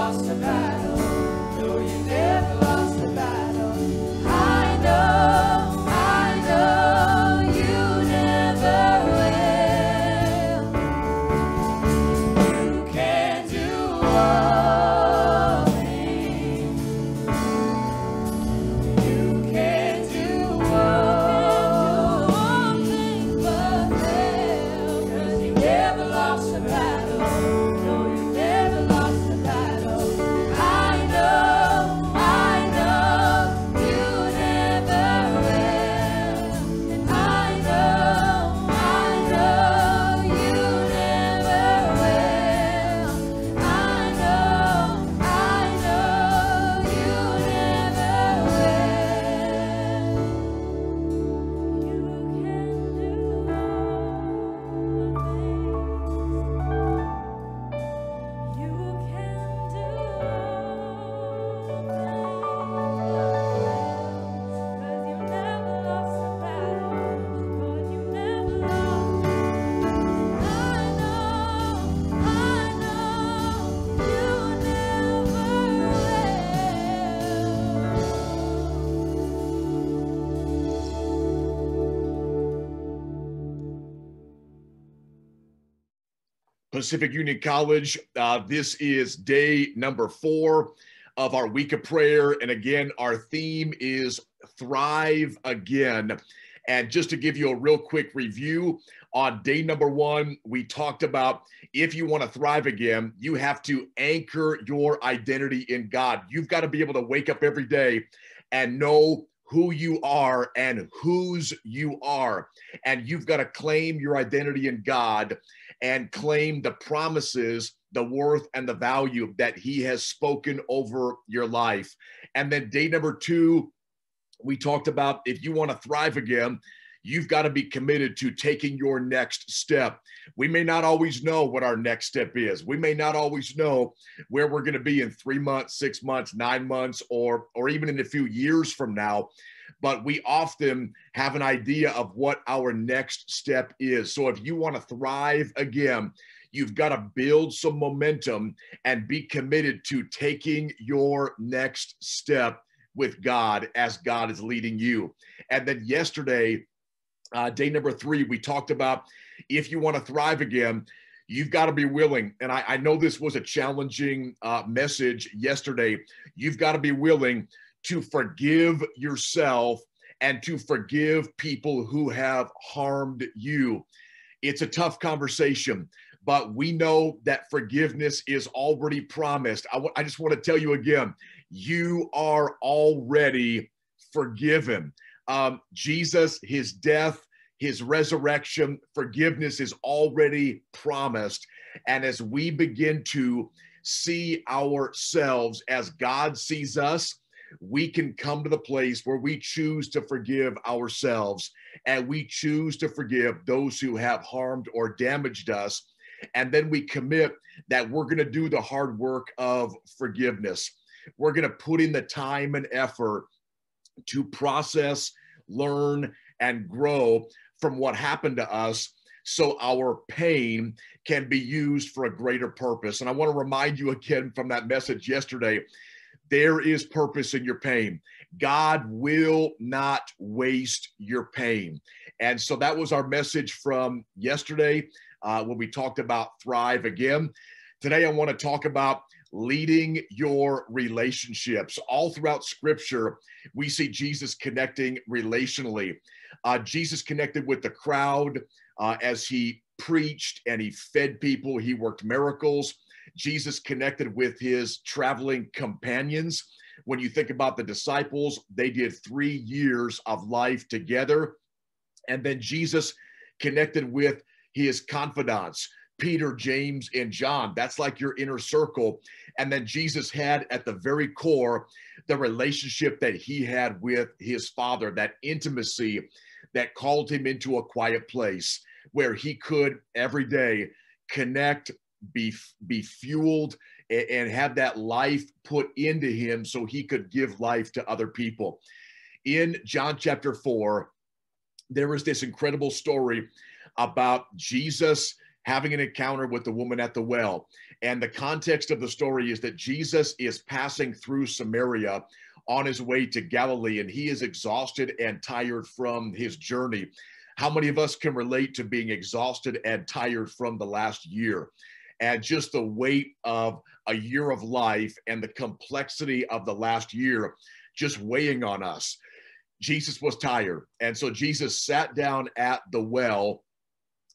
lost a battle. No, you never lost a battle. I know you never will. You can do all things. You can do all things but fail. 'Cause you never lost a battle. No, you never lost a battle. I know you never will. And I know you never will. I know you never will. You can do all things. You can do all things. 'Cause you never lost a battle. Lord, you never lost. I know you Pacific Union College. This is day number 4 of our week of prayer. And again, our theme is Thrive Again. And just to give you a real quick review, on day number 1, we talked about if you want to thrive again, you have to anchor your identity in God. You've got to be able to wake up every day and know who you are and whose you are. And you've got to claim your identity in God and claim the promises, the worth, and the value that he has spoken over your life. And then day number 2, we talked about if you want to thrive again, you've got to be committed to taking your next step. We may not always know what our next step is. We may not always know where we're going to be in 3 months, 6 months, 9 months, or even in a few years from now. But we often have an idea of what our next step is. So if you want to thrive again, you've got to build some momentum and be committed to taking your next step with God as God is leading you. And then yesterday, day number 3, we talked about if you want to thrive again, you've got to be willing. And I know this was a challenging message yesterday. You've got to be willing to forgive yourself and to forgive people who have harmed you. It's a tough conversation, but we know that forgiveness is already promised. I just want to tell you again, you are already forgiven. Jesus, his death, his resurrection, forgiveness is already promised. And as we begin to see ourselves as God sees us, we can come to the place where we choose to forgive ourselves and we choose to forgive those who have harmed or damaged us. And then we commit that we're going to do the hard work of forgiveness. We're going to put in the time and effort to process, learn, and grow from what happened to us so our pain can be used for a greater purpose. And I want to remind you again from that message yesterday, there is purpose in your pain. God will not waste your pain. And so that was our message from yesterday when we talked about Thrive Again. Today, I want to talk about leading your relationships. All throughout Scripture, we see Jesus connecting relationally. Jesus connected with the crowd as he preached and he fed people. He worked miracles. Jesus connected with his traveling companions. When you think about the disciples, they did 3 years of life together. And then Jesus connected with his confidants, Peter, James, and John. That's like your inner circle. And then Jesus had at the very core the relationship that he had with his Father, that intimacy that called him into a quiet place where he could every day connect, be fueled, and have that life put into him so he could give life to other people. In John chapter 4, there is this incredible story about Jesus having an encounter with the woman at the well. And the context of the story is that Jesus is passing through Samaria on his way to Galilee, and he is exhausted and tired from his journey. How many of us can relate to being exhausted and tired from the last year? And just the weight of a year of life and the complexity of the last year just weighing on us. Jesus was tired. And so Jesus sat down at the well.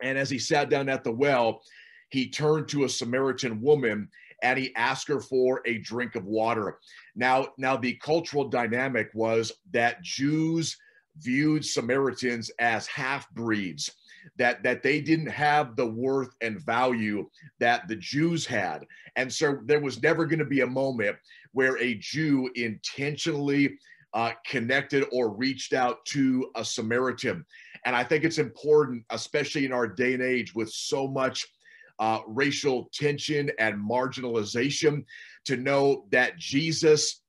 And as he sat down at the well, he turned to a Samaritan woman and he asked her for a drink of water. Now the cultural dynamic was that Jews viewed Samaritans as half-breeds, that they didn't have the worth and value that the Jews had. And so there was never going to be a moment where a Jew intentionally connected or reached out to a Samaritan. And I think it's important, especially in our day and age with so much racial tension and marginalization, to know that Jesus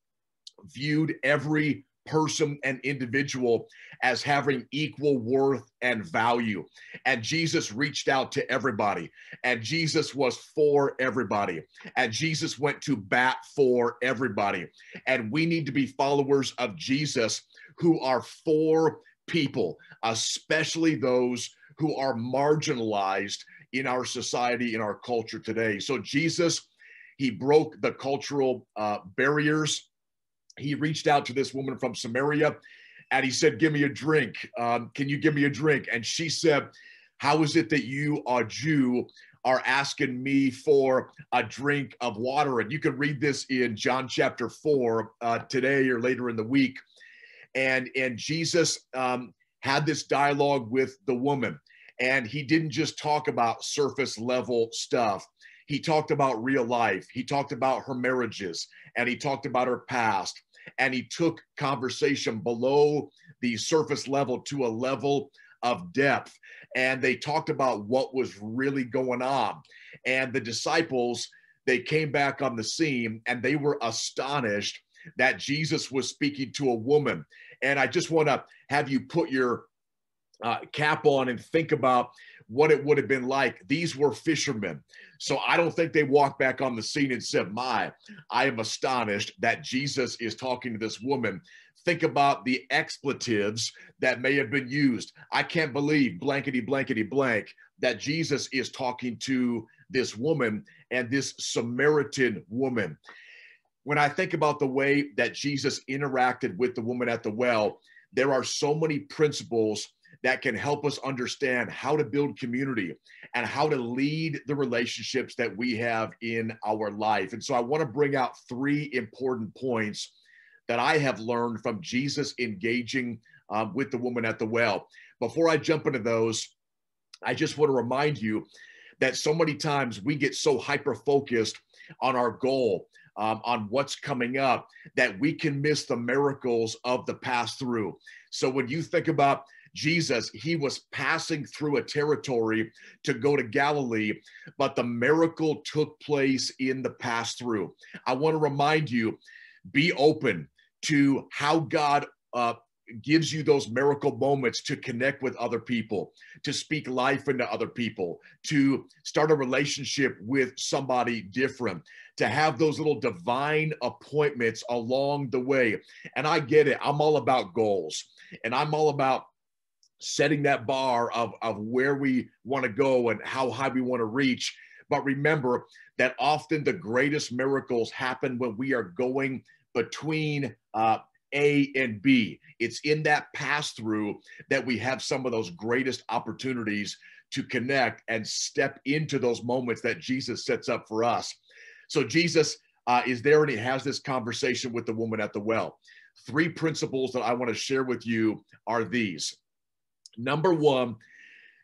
viewed every person and individual as having equal worth and value. And Jesus reached out to everybody, and Jesus was for everybody, and Jesus went to bat for everybody. And we need to be followers of Jesus who are for people, especially those who are marginalized in our society, in our culture today. So Jesus, he broke the cultural barriers. He reached out to this woman from Samaria and he said, give me a drink. Can you give me a drink? And she said, how is it that you, a Jew, are asking me for a drink of water? And you can read this in John chapter 4 today or later in the week. And Jesus had this dialogue with the woman. And he didn't just talk about surface level stuff. He talked about real life. He talked about her marriages, and he talked about her past. And he took conversation below the surface level to a level of depth. And they talked about what was really going on. And the disciples, they came back on the scene and they were astonished that Jesus was speaking to a woman. And I just want to have you put your cap on and think about what it would have been like. These were fishermen. So I don't think they walked back on the scene and said, I am astonished that Jesus is talking to this woman. Think about the expletives that may have been used. I can't believe blankety, blankety, blank that Jesus is talking to this woman and this Samaritan woman. When I think about the way that Jesus interacted with the woman at the well, there are so many principles that can help us understand how to build community and how to lead the relationships that we have in our life. And so I want to bring out 3 important points that I have learned from Jesus engaging with the woman at the well. Before I jump into those, I just want to remind you that so many times we get so hyper-focused on our goal, on what's coming up, that we can miss the miracles of the pass-through. So when you think about Jesus, he was passing through a territory to go to Galilee, but the miracle took place in the pass-through. I want to remind you, be open to how God gives you those miracle moments to connect with other people, to speak life into other people, to start a relationship with somebody different, to have those little divine appointments along the way. And I get it. I'm all about goals, and I'm all about setting that bar of where we want to go and how high we want to reach. But remember that often the greatest miracles happen when we are going between A and B. It's in that pass-through that we have some of those greatest opportunities to connect and step into those moments that Jesus sets up for us. So Jesus is there and he has this conversation with the woman at the well. 3 principles that I want to share with you are these. Number 1,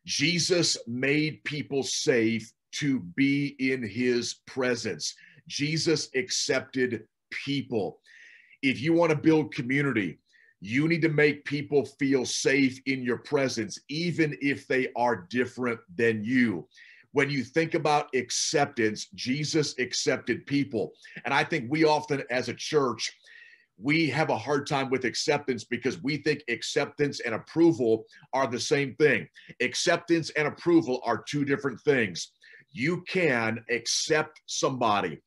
Jesus made people safe to be in his presence. Jesus accepted people. If you want to build community, you need to make people feel safe in your presence, even if they are different than you. When you think about acceptance, Jesus accepted people. And I think we often as a church, we have a hard time with acceptance because we think acceptance and approval are the same thing. Acceptance and approval are two different things. You can accept somebody,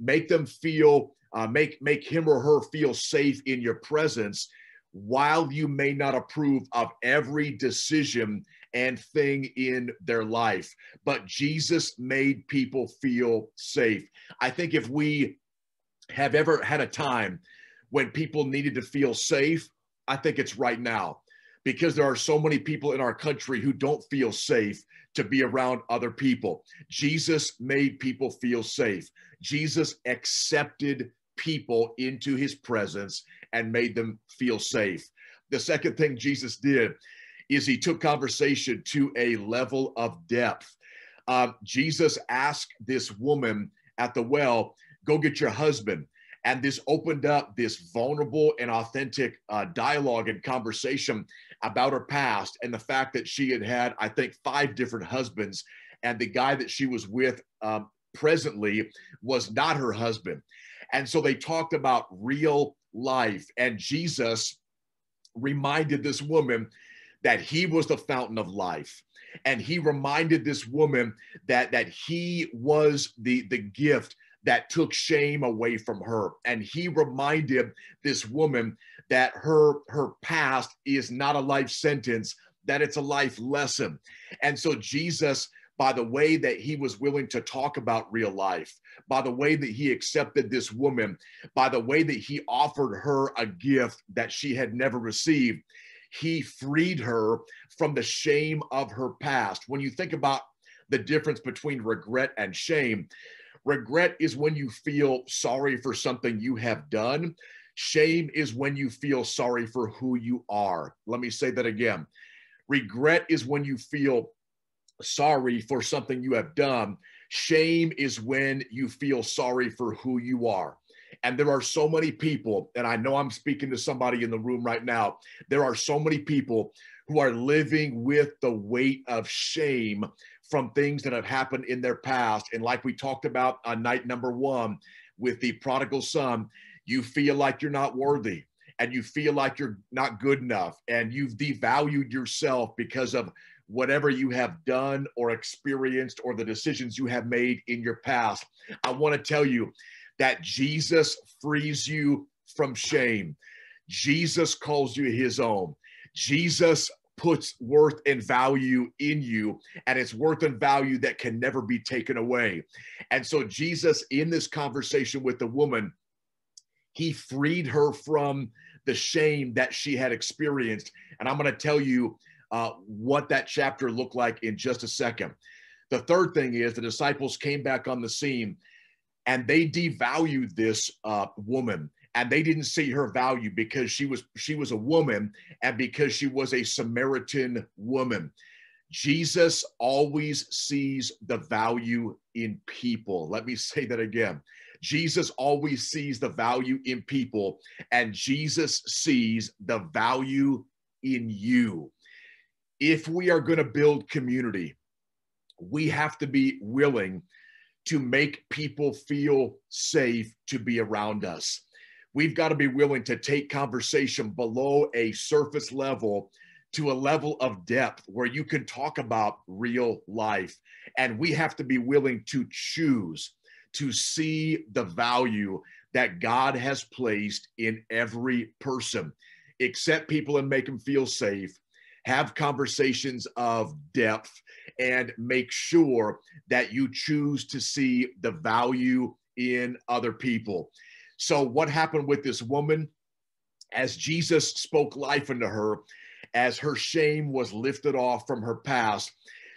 make them feel, make him or her feel safe in your presence, while you may not approve of every decision and thing in their life. But Jesus made people feel safe. I think if we have ever had a time when people needed to feel safe, I think it's right now, because there are so many people in our country who don't feel safe to be around other people. Jesus made people feel safe. Jesus accepted people into his presence and made them feel safe. The second thing Jesus did is he took conversation to a level of depth. Jesus asked this woman at the well, go get your husband. And this opened up this vulnerable and authentic dialogue and conversation about her past and the fact that she had had, I think, 5 different husbands. And the guy that she was with presently was not her husband. And so they talked about real life. And Jesus reminded this woman that he was the fountain of life. And he reminded this woman that he was the gift that took shame away from her. And he reminded this woman that her past is not a life sentence, that it's a life lesson. And so Jesus, by the way that he was willing to talk about real life, by the way that he accepted this woman, by the way that he offered her a gift that she had never received, he freed her from the shame of her past. When you think about the difference between regret and shame, regret is when you feel sorry for something you have done. Shame is when you feel sorry for who you are. Let me say that again. Regret is when you feel sorry for something you have done. Shame is when you feel sorry for who you are. And there are so many people, and I know I'm speaking to somebody in the room right now, there are so many people who are living with the weight of shame from things that have happened in their past. And like we talked about on night number 1 with the prodigal son, you feel like you're not worthy and you feel like you're not good enough and you've devalued yourself because of whatever you have done or experienced or the decisions you have made in your past. I want to tell you that Jesus frees you from shame. Jesus calls you his own. Jesus puts worth and value in you, and it's worth and value that can never be taken away. And so Jesus, in this conversation with the woman, he freed her from the shame that she had experienced. And I'm going to tell you what that chapter looked like in just a second. The third thing is the disciples came back on the scene and they devalued this woman. And they didn't see her value because she was a woman and because she was a Samaritan woman. Jesus always sees the value in people. Let me say that again. Jesus always sees the value in people, and Jesus sees the value in you. If we are going to build community, we have to be willing to make people feel safe to be around us. We've got to be willing to take conversation below a surface level to a level of depth where you can talk about real life. And we have to be willing to choose to see the value that God has placed in every person. Accept people and make them feel safe. Have conversations of depth and make sure that you choose to see the value in other people. So what happened with this woman? As Jesus spoke life into her, as her shame was lifted off from her past,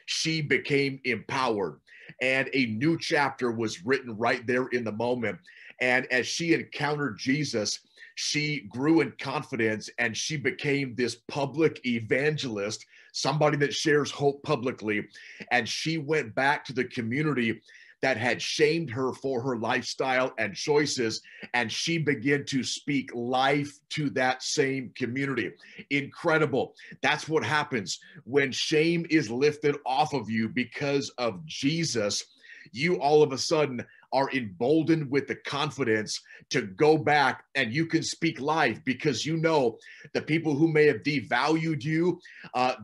she became empowered. And a new chapter was written right there in the moment. And as she encountered Jesus, she grew in confidence and she became this public evangelist, somebody that shares hope publicly. And she went back to the community that had shamed her for her lifestyle and choices, and she began to speak life to that same community. Incredible. That's what happens when shame is lifted off of you because of Jesus. You all of a sudden are emboldened with the confidence to go back, and you can speak life, because you know the people who may have devalued you,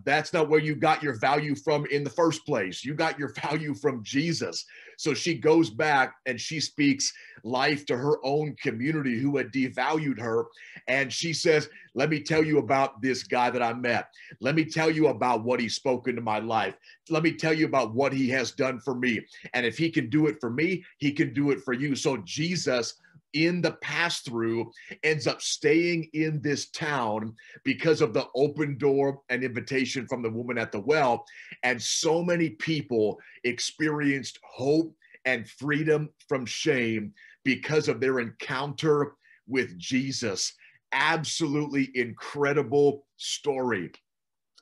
that's not where you got your value from in the first place. You got your value from Jesus. So she goes back and she speaks life to her own community who had devalued her. And she says, let me tell you about this guy that I met. Let me tell you about what he's spoken to my life. Let me tell you about what he has done for me. And if he can do it for me, he can do it for you. So Jesus, in the pass-through, ends up staying in this town because of the open door and invitation from the woman at the well. And so many people experienced hope and freedom from shame because of their encounter with Jesus. Absolutely incredible story.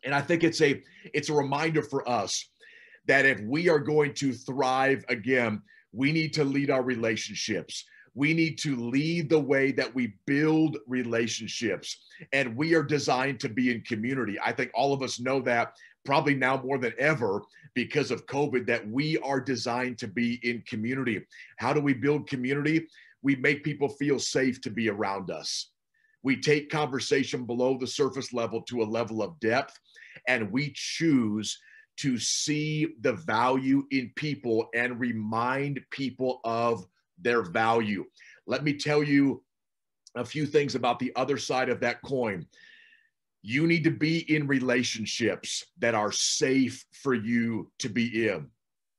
And I think it's a reminder for us that if we are going to thrive again, we need to lead our relationships. We need to lead the way that we build relationships. And we are designed to be in community. I think all of us know that probably now more than ever because of COVID, that we are designed to be in community. How do we build community? We make people feel safe to be around us. We take conversation below the surface level to a level of depth, and we choose to see the value in people and remind people of their value. Let me tell you a few things about the other side of that coin. You need to be in relationships that are safe for you to be in.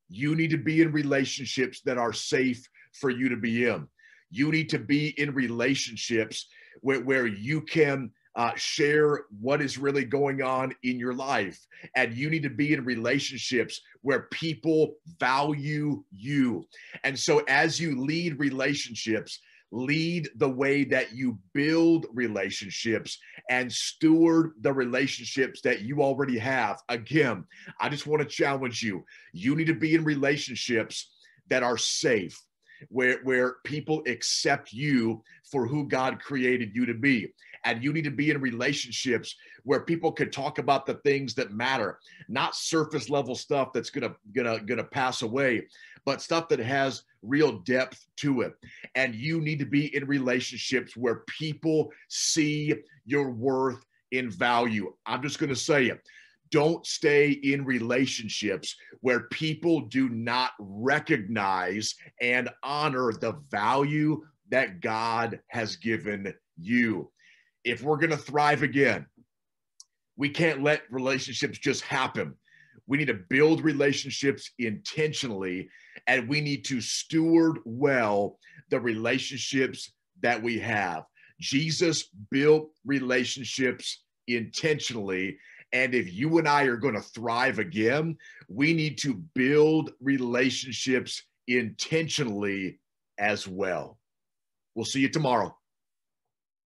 You need to be in relationships that are safe for you to be in. You need to be in relationships where you can share what is really going on in your life. And you need to be in relationships where people value you. And so as you lead relationships, lead the way that you build relationships and steward the relationships that you already have. Again, I just want to challenge you. You need to be in relationships that are safe, where people accept you for who God created you to be. And you need to be in relationships where people can talk about the things that matter, not surface level stuff that's gonna pass away, but stuff that has real depth to it. And you need to be in relationships where people see your worth in value. I'm just gonna say it. Don't stay in relationships where people do not recognize and honor the value that God has given you. If we're going to thrive again, we can't let relationships just happen. We need to build relationships intentionally, and we need to steward well the relationships that we have. Jesus built relationships intentionally. And if you and I are going to thrive again, we need to build relationships intentionally as well. We'll see you tomorrow.